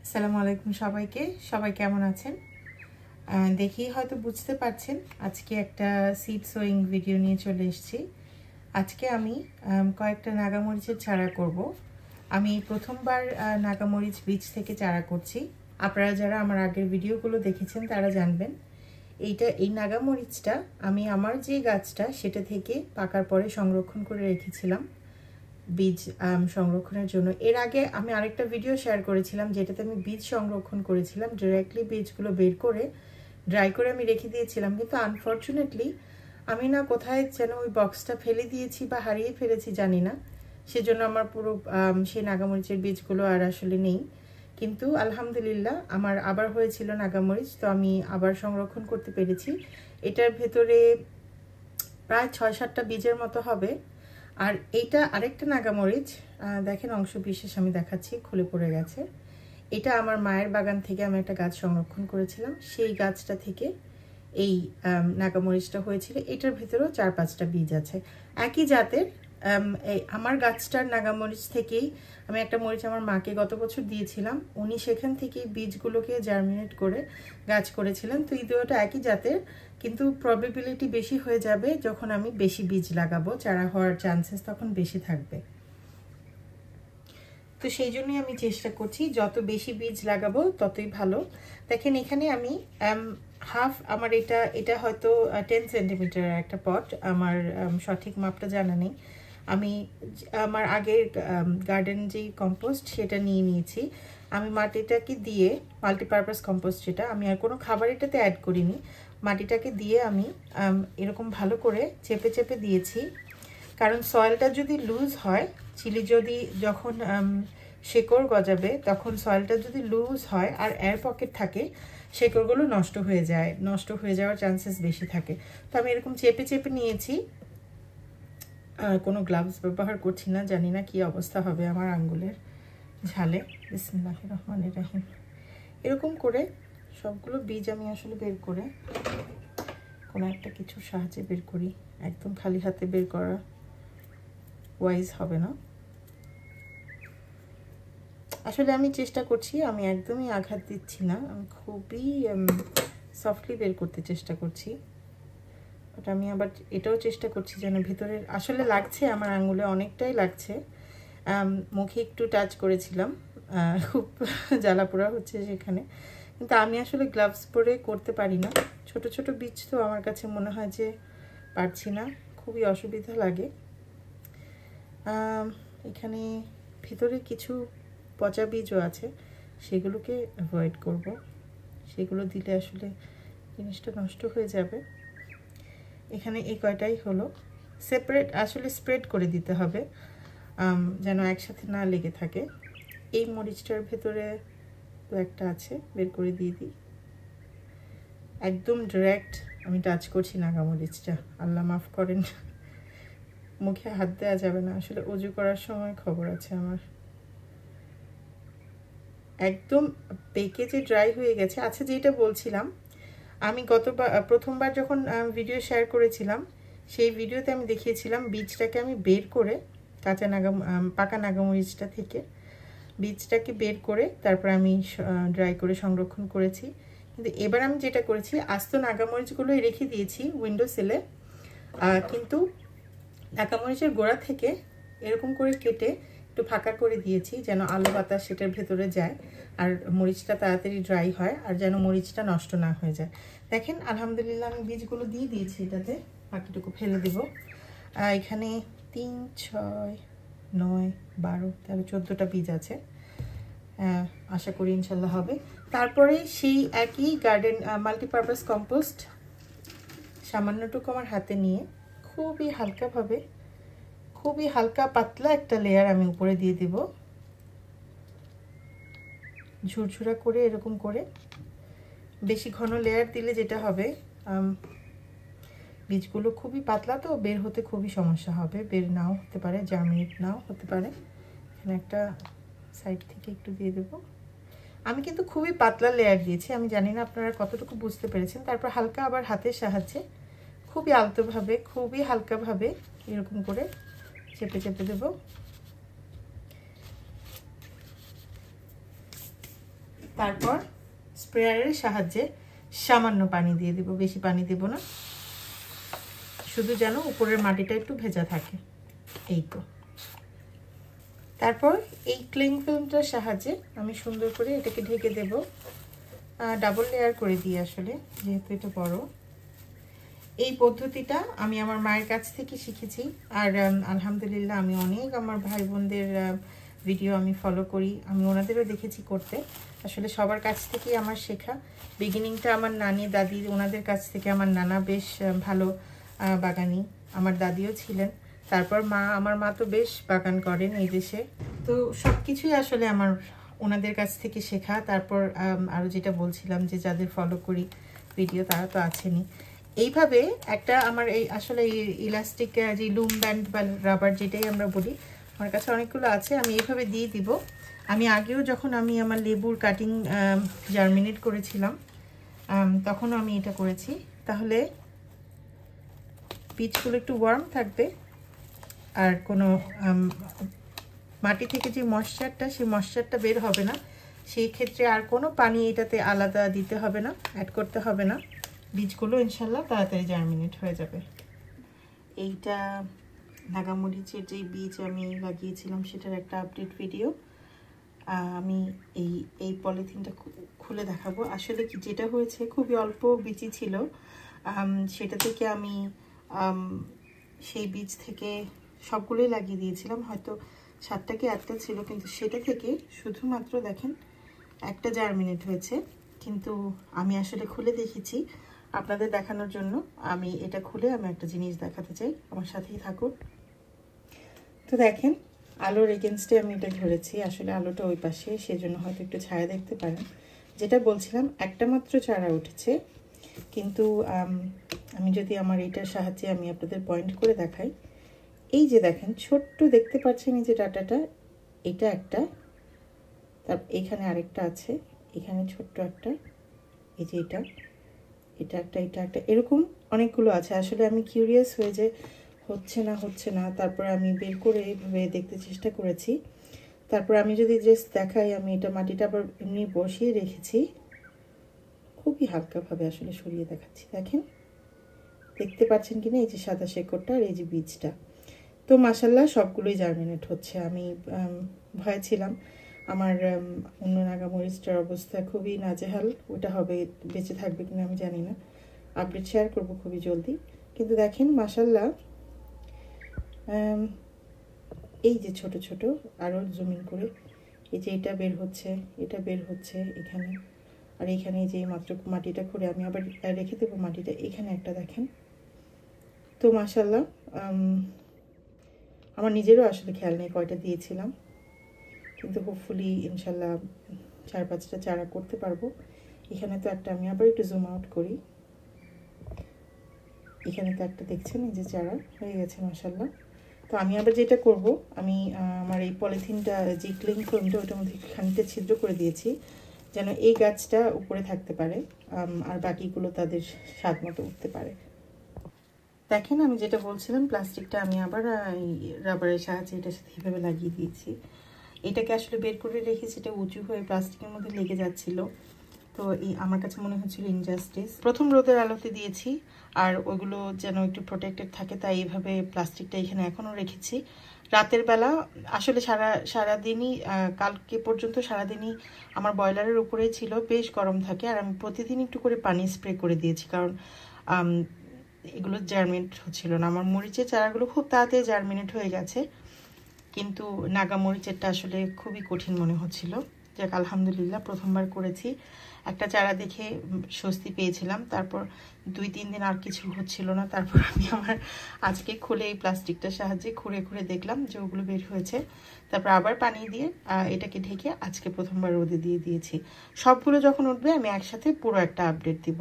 আসসালামু আলাইকুম সবাইকে। সবাই কেমন আছেন? দেখেই হয়তো বুঝতে পারছেন আজকে একটা সিড সোয়িং ভিডিও নিয়ে চলে এসেছি। আজকে আমি কয়েকটা নাগামরিচের চারা করব। আমি প্রথমবার নাগামরিচ বীজ থেকে চারা করছি। আপনারা যারা আমার আগের ভিডিওগুলো দেখেছেন তারা জানবেন। এই নাগামরিচটা আমি আমার যে গাছটা সেটা থেকে পাকার পরে সংরক্ষণ করে রেখেছিলাম বীজ সংরক্ষণের জন্য। এর আগে আমি আরেকটা ভিডিও শেয়ার করেছিলাম যেটাতে আমি বীজ সংরক্ষণ করেছিলাম, ডিরেক্টলি বীজগুলো বের করে ড্রাই করে আমি রেখে দিয়েছিলাম। কিন্তু আনফর্চুনেটলি আমি না কোথায় যেন ওই বক্সটা ফেলে দিয়েছি বা হারিয়ে ফেলেছি জানি না, সেজন্য আমার পুরো সেই নাগামরিচের বীজগুলো আর আসলে নেই। কিন্তু আলহামদুলিল্লাহ আমার আবার হয়েছিল নাগামরিচ, তো আমি আবার সংরক্ষণ করতে পেরেছি। এটার ভেতরে প্রায় 6-7টা বীজের মতো হবে। আর এইটা আরেকটা নাগামরিচ, দেখেন অংশ বিশেষ আমি দেখাচ্ছি, খুলে পড়ে গেছে। এটা আমার মায়ের বাগান থেকে আমি একটা গাছ সংরক্ষণ করেছিলাম, সেই গাছটা থেকে এই নাগামরিচটা হয়েছিল। এটার ভিতরেও 4-5টা বীজ আছে একই জাতের। আমার গাছটার নাগামরিচ থেকেই আমি একটা মরিচ আমার মাকে গত বছর দিয়েছিলাম, উনি সেখান থেকেই বীজগুলোকে জার্মিনেট করে গাছ করেছিলেন। তো এই দুটোটা একই জাতের, কিন্তু প্রবাবিলিটি বেশি হয়ে যাবে যখন আমি বেশি বীজ লাগাবো, চারা হওয়ার চান্সেস তখন বেশি থাকবে। তো সেই জন্যই আমি চেষ্টা করছি যত বেশি বীজ লাগাবো ততই ভালো। দেখেন এখানে আমি আমার এটা হয়তো 10 সেন্টিমিটার একটা পট, আমার সঠিক মাপটা জানা নেই। আমি আমার আগের গার্ডেন যেই কম্পোস্ট সেটা নিয়ে নিয়েছি। আমি মাটিটাকে দিয়ে, মাল্টিপারপাস কম্পোস্ট যেটা, আমি আর কোনো খাবার এটাতে অ্যাড করিনি। মাটিটাকে দিয়ে আমি এরকম ভালো করে চেপে চেপে দিয়েছি, কারণ সয়েলটা যদি লুজ হয়, চিলি যদি যখন শেকড় গজাবে তখন সয়েলটা যদি লুজ হয় আর এয়ার পকেট থাকে, শেকড়গুলো নষ্ট হয়ে যাওয়ার চান্সেস বেশি থাকে। তো আমি এরকম চেপে চেপে নিয়েছি, কোনো গ্লাভস ব্যবহার করছি না, জানি না কি অবস্থা হবে আমার আঙ্গুলের ঝালে। বিসমিল্লাহির রহমানির রহিম। এরকম করে সবগুলো বীজ আমি আসলে বের করে কোনো একটা কিছুর সাহায্যে বের করি, একদম খালি হাতে বের করা ওয়াইজ হবে না। আসলে আমি চেষ্টা করছি, আমি একদমই আঘাত দিচ্ছি না, আমি খুবই সফটলি বের করতে চেষ্টা করছি। বাট আমি আবার এটাও চেষ্টা করছি যেন ভিতরের, আসলে লাগছে আমার আঙুলে, অনেকটাই লাগছে। মুখে একটু টাচ করেছিলাম, খুব জ্বালাপোড়া হচ্ছে সেখানে, কিন্তু আমি আসলে গ্লাভস পরে করতে পারি না। ছোট ছোট বীজ তো আমার কাছে মনে হয় যে পারছি না, খুবই অসুবিধা লাগে। এখানে ভিতরে কিছু পচা বীজও আছে, সেগুলোকে অ্যাভয়েড করব, সেগুলো দিলে আসলে জিনিসটা নষ্ট হয়ে যাবে। এখানে এই কয়টাই হলো, সেপারেট আসলে স্প্রেড করে দিতে হবে যেন একসাথে না লেগে থাকে। এই মরিচটার ভেতরে তো একটা আছে, বের করে দিয়ে দিই। একদম ডিরেক্ট আমি টাচ করছি নাগামরিচটা, আল্লাহ মাফ করেন, মুখে হাত দেওয়া যাবে না, আসলে অজু করার সময় খবর আছে আমার। একদম পেকে যে ড্রাই হয়ে গেছে। আচ্ছা, যেটা বলছিলাম, আমি প্রথমবার যখন ভিডিও শেয়ার করেছিলাম, সেই ভিডিওতে আমি দেখিয়েছিলাম বীজটাকে আমি বের করে, পাকা নাগামরিচটা থেকে বীজটাকে বের করে তারপর আমি ড্রাই করে সংরক্ষণ করেছি। কিন্তু এবার আমি যেটা করেছি, আস্ত নাগামরিচগুলোই রেখে দিয়েছি উইন্ডো সিলে, কিন্তু নাগামরিচের গোড়া থেকে এরকম করে কেটে একটু ফাঁকা করে দিয়েছি যেন আলো বাতাস সেটার ভেতরে যায় আর মরিচটা তাড়াতাড়ি ড্রাই হয়, আর যেন মরিচটা নষ্ট না হয়ে যায়। দেখেন আলহামদুলিল্লাহ আমি বীজগুলো দিয়ে দিয়েছি এটাতে, বাকিটুকু ফেলে দেব। এখানে 3, 6, 9, 12, 13, 14টা বীজ আছে, আশা করি ইনশাল্লাহ হবে। তারপরে সেই একই গার্ডেন মাল্টিপারপাস কম্পোস্ট সামান্যটুকু আমার হাতে নিয়ে খুবই হালকাভাবে, খুবই হালকা পাতলা একটা লেয়ার আমি উপরে দিয়ে দেব, ঝুরঝুরা করে এরকম করে। বেশি ঘন লেয়ার দিলে যেটা হবে, বীজগুলো খুবই পাতলা তো বের হতে খুবই সমস্যা হবে, বের নাও হতে পারে, জার্মিনেট নাও হতে পারে। এখানে একটা সাইড থেকে একটু দিয়ে দেব। আমি কিন্তু খুবই পাতলা লেয়ার দিয়েছি, আমি জানি না আপনারা কতটুকু বুঝতে পেরেছেন। তারপর হালকা আবার হাতের সাহায্যে খুবই আলতোভাবে, খুবই হালকাভাবে এরকম করে চেপে চেপে দেব। তারপর স্প্রেয়ারের সাহায্যে সামান্য পানি দিয়ে দিব, বেশি পানি দেব না, শুধু যেন উপরের মাটিটা একটু ভেজা থাকে, এই তো। তারপর এই ক্লিং ফিল্মটার সাহায্যে আমি সুন্দর করে এটাকে ঢেকে দেব, ডাবল লেয়ার করে দিই আসলে, যেহেতু এটা বড়। এই পদ্ধতিটা আমি আমার মায়ের কাছ থেকে শিখেছি, আর আলহামদুলিল্লাহ আমি অনেক আমার ভাই বোনদের ভিডিও আমি ফলো করি, আমি ওনাদেরও দেখেছি করতে। আসলে সবার কাছ থেকেই আমার শেখা। বিগিনিংটা আমার নানি দাদি ওনাদের কাছ থেকে। আমার নানা বেশ ভালো বাগানি, আমার দাদিও ছিলেন। তারপর আমার মা তো বেশ বাগান করেন এই দেশে। তো সব কিছুই আসলে আমার ওনাদের কাছ থেকে শেখা। তারপর আরও যেটা বলছিলাম যে যাদের ফলো করি ভিডিও তারা তো আছেনই। এইভাবে একটা আমার এই আসলে ইলাস্টিক যে লুম ব্যান্ড বা রাবার যেটাই আমরা বলি, আমার কাছে অনেকগুলো আছে, আমি এইভাবে দিয়ে দিব। আমি আগেও যখন আমি আমার লেবুর কাটিং জার্মিনেট করেছিলাম তখনও আমি এটা করেছি। তাহলে বীজগুলো একটু ওয়ার্ম থাকবে, আর কোনো মাটি থেকে যে ময়েশ্চারটা, সেই ময়েশ্চারটা বের হবে না। সেই ক্ষেত্রে আর কোনো পানি এটাতে আলাদা দিতে হবে না, অ্যাড করতে হবে না। বীজগুলো ইনশাল্লাহ তাড়াতাড়ি জার্মিনেট হয়ে যাবে। এইটা নাগামরিচের যেই বীজ আমি লাগিয়েছিলাম সেটার একটা আপডেট ভিডিও আমি এই পলিথিনটা খুলে দেখাবো। আসলে কি যেটা হয়েছে, খুবই অল্প বীজই ছিল, সেটা থেকে আমি সেই বীজ থেকে সবগুলোই লাগিয়ে দিয়েছিলাম, হয়তো 7টা কি 8টা ছিল, কিন্তু সেটা থেকে শুধুমাত্র দেখেন একটা জার্মিনেট হয়েছে। কিন্তু আমি আসলে খুলে দেখেছি আপনাদের দেখানোর জন্য। আমি এটা খুলে আমি একটা জিনিস দেখাতে চাই, আমার সাথেই থাকুন। তো দেখেন আলোর এগেনস্টে আমি এটা ধরেছি, আসলে আলোটা ওই পাশে, সেজন্য হয়তো একটু ছায়া দেখতে পারেন। যেটা বলছিলাম, একটা মাত্র চারা উঠেছে, কিন্তু আমি যদি আমার এইটার সাহায্যে আমি আপনাদের পয়েন্ট করে দেখাই, এই যে দেখেন ছোট্ট দেখতে পাচ্ছেন এই যে ডাটাটা, এটা একটা, তার এখানে আরেকটা আছে, এখানে ছোট্ট একটা, এই যে এটা একটা, এটা একটা, এরকম অনেকগুলো আছে। আসলে আমি কিউরিয়াস হয়ে যে হচ্ছে না, তারপর আমি বের করে এইভাবে দেখতে চেষ্টা করেছি। তারপর আমি যদি জাস্ট দেখাই, আমি এটা মাটিটা আবার এমনি বসিয়ে রেখেছি, খুবই হালকাভাবে আসলে সরিয়ে দেখাচ্ছি। দেখেন দেখতে পাচ্ছেন কিনা, এই যে সাদা শেকড়টা আর এই যে বীজটা। তো মাশাল্লাহ সবগুলোই জার্মিনেট হচ্ছে। আমি ভয় ছিলাম আমার অন্য নাগামরিচটার অবস্থা খুবই নাজেহাল, ওটা হবে বেঁচে থাকবে কিনা আমি জানি না, আপডেট শেয়ার করবো খুবই জলদি। কিন্তু দেখেন মাশাল্লাহ এই যে ছোট ছোট, আরও জুমিং করে, এই যে এটা বের হচ্ছে, এটা বের হচ্ছে এখানে, আর এখানে যে মাত্র মাটিটা খুঁড়ে আমি আবার রেখে দেবো মাটিটা, এখানে একটা দেখেন। তো মাশাল্লাহ আমার নিজেরও আসলে খেয়াল নেই কয়টা দিয়েছিলাম, কিন্তু হোপফুলি ইনশাল্লাহ 4-5টা চারা করতে পারবো। এখানে তো একটা, আমি আবার একটু জুম আউট করি, এখানে তো একটা দেখছেন এই যে চারা হয়ে গেছে মাশাল্লাহ। তো আমি আবার যেটা করব, আমি আমার এই পলিথিনটা যে ক্লিং ফিল্মটা, ওটার মধ্যে খানিকটা ছিদ্র করে দিয়েছি যেন এই গাছটা উপরে থাকতে পারে, আর বাকিগুলো তাদের স্বাদ মতো উঠতে পারে। দেখেন আমি যেটা বলছিলাম, প্লাস্টিকটা আমি আবার রাবারের সাহায্যে এটার সাথে এইভাবে লাগিয়ে দিয়েছি। এটাকে আসলে বের করে রেখেছি, এটা উঁচু হয়ে প্লাস্টিকের মধ্যে লেগে যাচ্ছিল। তো আমার কাছে মনে হচ্ছিল ইনজাস্টিস। প্রথম রোদের আলোতে দিয়েছি, আর ওইগুলো যেন একটু প্রোটেক্টেড থাকে, তাই এইভাবে প্লাস্টিকটা এখানে এখনও রেখেছি। রাতের বেলা আসলে সারাদিনই, কালকে পর্যন্ত সারাদিনই আমার বয়লারের উপরেই ছিল, বেশ গরম থাকে, আর আমি প্রতিদিন একটু করে পানি স্প্রে করে দিয়েছি, কারণ এগুলো জার্মিনেট হচ্ছিল না। আমার মরিচের চারাগুলো খুব তাড়াতাড়ি জার্মিনেট হয়ে গেছে, কিন্তু নাগা মরিচেরটা আসলে খুবই কঠিন মনে হচ্ছিল। যাক আলহামদুলিল্লাহ প্রথমবার করেছি, একটা চারা দেখে স্বস্তি পেয়েছিলাম। তারপর 2-3 দিন আর কিছু হচ্ছিল না, তারপর আমি আমার আজকে খুলে এই প্লাস্টিকটার সাহায্যে খুঁড়ে দেখলাম যে ওগুলো বের হয়েছে। তারপর আবার পানি দিয়ে এটাকে ঢেকে আজকে প্রথমবার রোদে দিয়ে দিয়েছি। সবগুলো যখন উঠবে আমি একসাথে পুরো একটা আপডেট দিব।